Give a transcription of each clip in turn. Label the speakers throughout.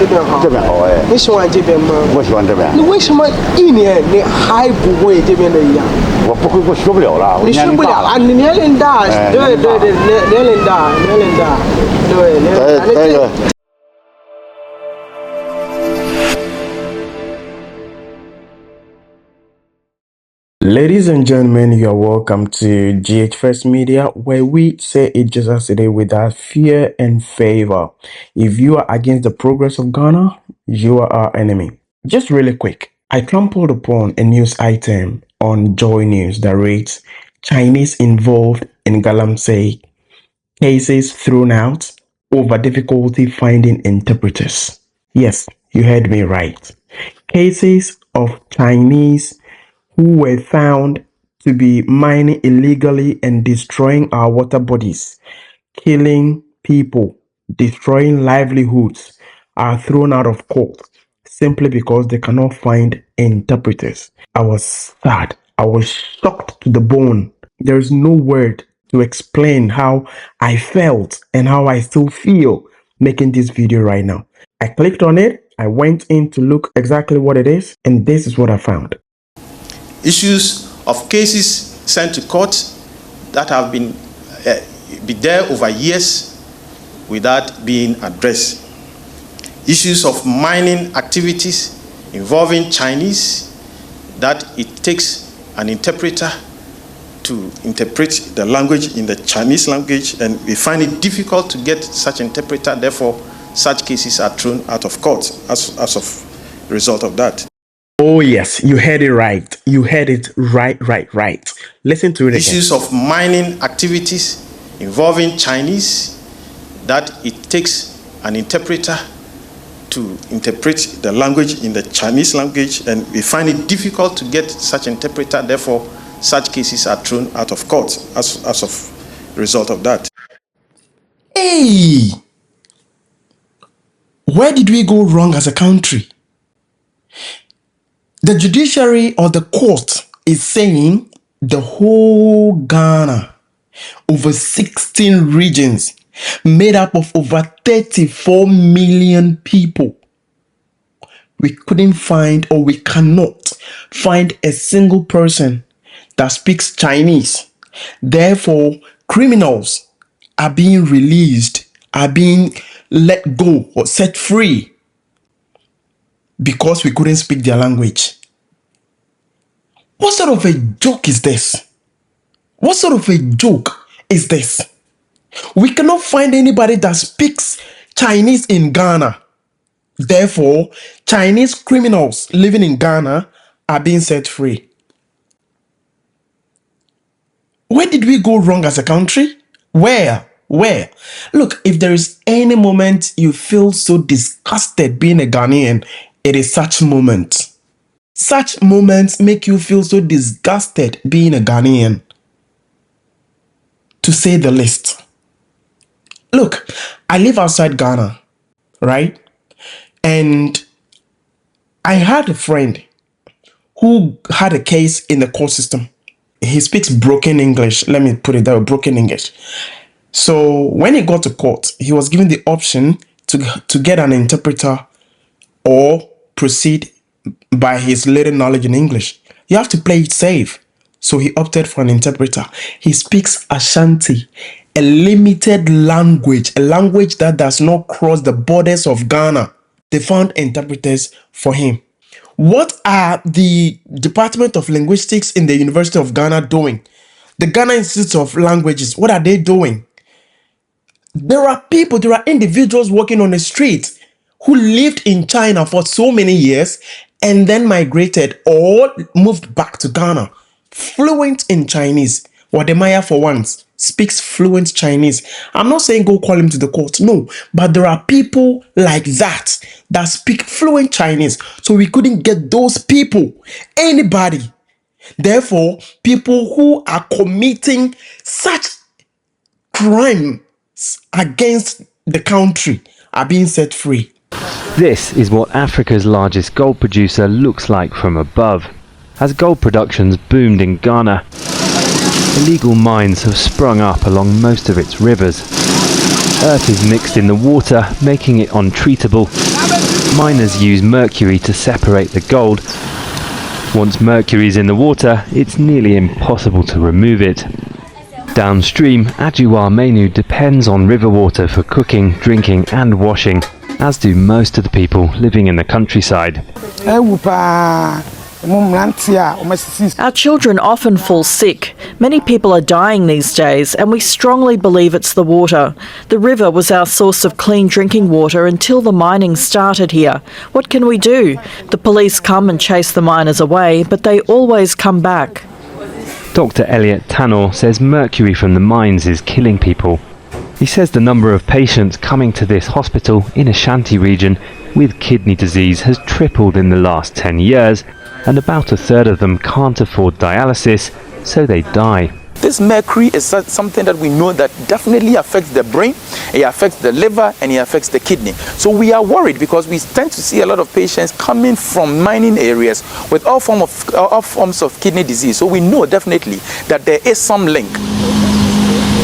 Speaker 1: 边好。
Speaker 2: 这边好哎。
Speaker 1: 你喜欢这边吗？
Speaker 2: 我喜欢这边。
Speaker 1: 你为什么一年你还不会这边的一样？
Speaker 2: 我不会，我学不了了。
Speaker 1: 你学不了啊！你年龄大，对，年龄大，对，年龄大。Ladies and gentlemen, you are welcome to GH First Media, where we say it just as it is without fear and favor. If you are against the progress of Ghana, you are our enemy. Just really quick, I trampled upon a news item on Joy News that reads, Chinese involved in Galamsey cases thrown out over difficulty finding interpreters. Yes, you heard me right. Cases of Chinese who were found to be mining illegally and destroying our water bodies, killing people, destroying livelihoods, are thrown out of court simply because they cannot find interpreters. I was sad. I was shocked to the bone. There is no word to explain how I felt and how I still feel making this video right now. I clicked on it. I went in to look exactly what it is, and this is what I found.
Speaker 3: Issues of cases sent to court that have been there over years without being addressed. Issues of mining activities involving Chinese that it takes an interpreter to interpret the language in the Chinese language, and we find it difficult to get such interpreter. Therefore, such cases are thrown out of court as of result of that.
Speaker 1: Oh yes, you heard it right. You heard it right. Listen to it again.
Speaker 3: Issues of mining activities involving Chinese that it takes an interpreter to interpret the language in the Chinese language, and we find it difficult to get such interpreter. Therefore, such cases are thrown out of court as of result of that.
Speaker 1: Hey, where did we go wrong as a country? The judiciary or the court is saying the whole Ghana, over 16 regions, made up of over 34 million people. We couldn't find, or we cannot find, a single person that speaks Chinese. Therefore, criminals are being released, are being let go or set free because we couldn't speak their language. What sort of a joke is this? What sort of a joke is this? We cannot find anybody that speaks Chinese in Ghana. Therefore, Chinese criminals living in Ghana are being set free. Where did we go wrong as a country? Where? Look, if there is any moment you feel so disgusted being a Ghanaian, it is such moment. Such moments make you feel so disgusted being a Ghanaian, to say the least. Look, I live outside Ghana, right? And I had a friend who had a case in the court system. He speaks broken English. Let me put it that way, broken English. So when he got to court, he was given the option to get an interpreter or proceed by his little knowledge in English. You have to play it safe. So he opted for an interpreter. He speaks Ashanti, a limited language, a language that does not cross the borders of Ghana. They found interpreters for him. What are the Department of Linguistics in the University of Ghana doing? The Ghana Institute of Languages, what are they doing? There are individuals working on the street who lived in China for so many years and then migrated or moved back to Ghana, fluent in Chinese. Wodemaya, for once, speaks fluent Chinese. I'm not saying go call him to the court, no, but there are people like that speak fluent Chinese. So we couldn't get those people, anybody. Therefore, people who are committing such crimes against the country are being set free.
Speaker 4: This is what Africa's largest gold producer looks like from above. As gold productions boomed in Ghana, illegal mines have sprung up along most of its rivers. Earth is mixed in the water, making it untreatable. Miners use mercury to separate the gold. Once mercury is in the water, it's nearly impossible to remove it. Downstream, Ajuwa Menu depends on river water for cooking, drinking and washing, as do most of the people living in the countryside.
Speaker 5: Our children often fall sick. Many people are dying these days, and we strongly believe it's the water. The river was our source of clean drinking water until the mining started here. What can we do? The police come and chase the miners away, but they always come back.
Speaker 4: Dr. Elliot Tanor says mercury from the mines is killing people. He says the number of patients coming to this hospital in Ashanti region with kidney disease has tripled in the last 10 years, and about a third of them can't afford dialysis, so they die.
Speaker 6: This mercury is something that we know that definitely affects the brain, it affects the liver, and it affects the kidney. So we are worried because we tend to see a lot of patients coming from mining areas with all forms of kidney disease. So we know definitely that there is some link.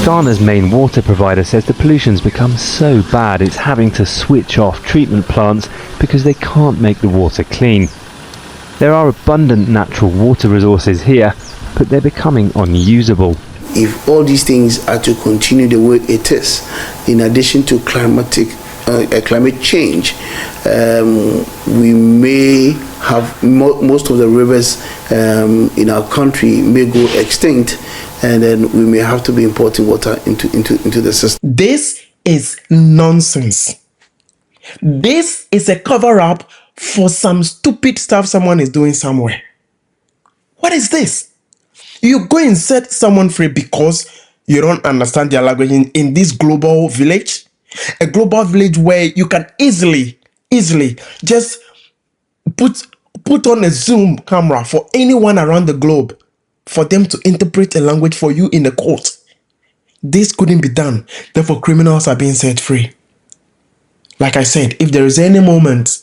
Speaker 4: Ghana's main water provider says the pollution's become so bad it's having to switch off treatment plants because they can't make the water clean. There are abundant natural water resources here, but they're becoming unusable.
Speaker 7: If all these things are to continue the way it is, in addition to climate change, we may have most of the rivers in our country may go extinct, and then we may have to be importing water into the system.
Speaker 1: This is nonsense. This is a cover-up for some stupid stuff someone is doing somewhere. What is this? You go and set someone free because you don't understand their language in this global village? A global village where you can easily just put on a Zoom camera for anyone around the globe for them to interpret a language for you in the court. This couldn't be done. Therefore, criminals are being set free. Like I said, if there is any moment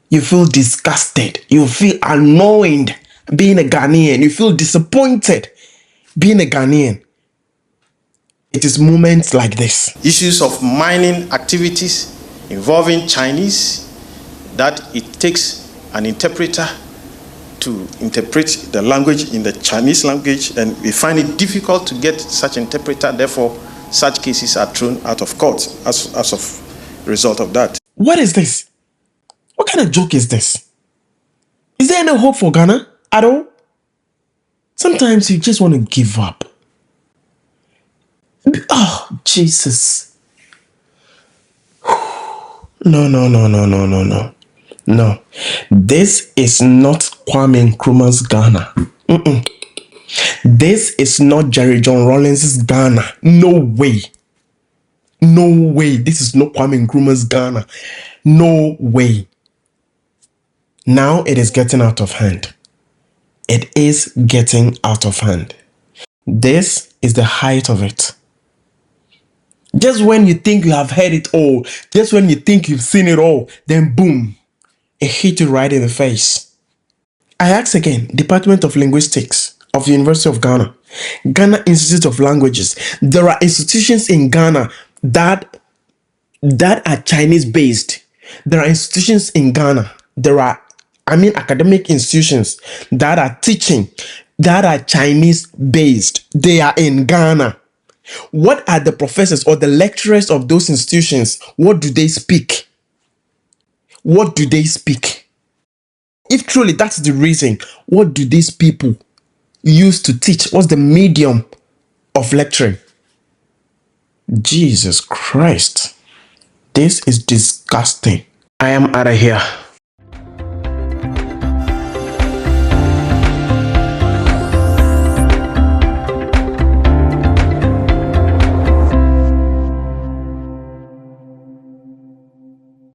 Speaker 1: you feel disgusted, you feel annoyed being a Ghanaian, you feel disappointed being a Ghanaian, it is moments like this.
Speaker 3: Issues of mining activities involving Chinese, that it takes an interpreter to interpret the language in the Chinese language, and we find it difficult to get such interpreter. Therefore, such cases are thrown out of court as of result of that.
Speaker 1: What is this? What kind of joke is this? Is there any hope for Ghana at all? Sometimes you just want to give up. Oh, Jesus. No. No. This is not Kwame Nkrumah's Ghana. This is not Jerry John Rawlings' Ghana. No way. No way. This is not Kwame Nkrumah's Ghana. No way. Now it is getting out of hand. It is getting out of hand. This is the height of it. Just when you think you have heard it all, just when you think you've seen it all, then boom, it hit you right in the face. I ask again, Department of Linguistics of the University of Ghana, Ghana Institute of Languages. There are institutions in Ghana that are Chinese based. There are institutions in Ghana. Academic institutions that are teaching, that are Chinese based. They are in Ghana. What are the professors or the lecturers of those institutions? What do they speak? What do they speak? If truly that's the reason, what do these people use to teach? What's the medium of lecturing? Jesus Christ. This is disgusting. I am out of here.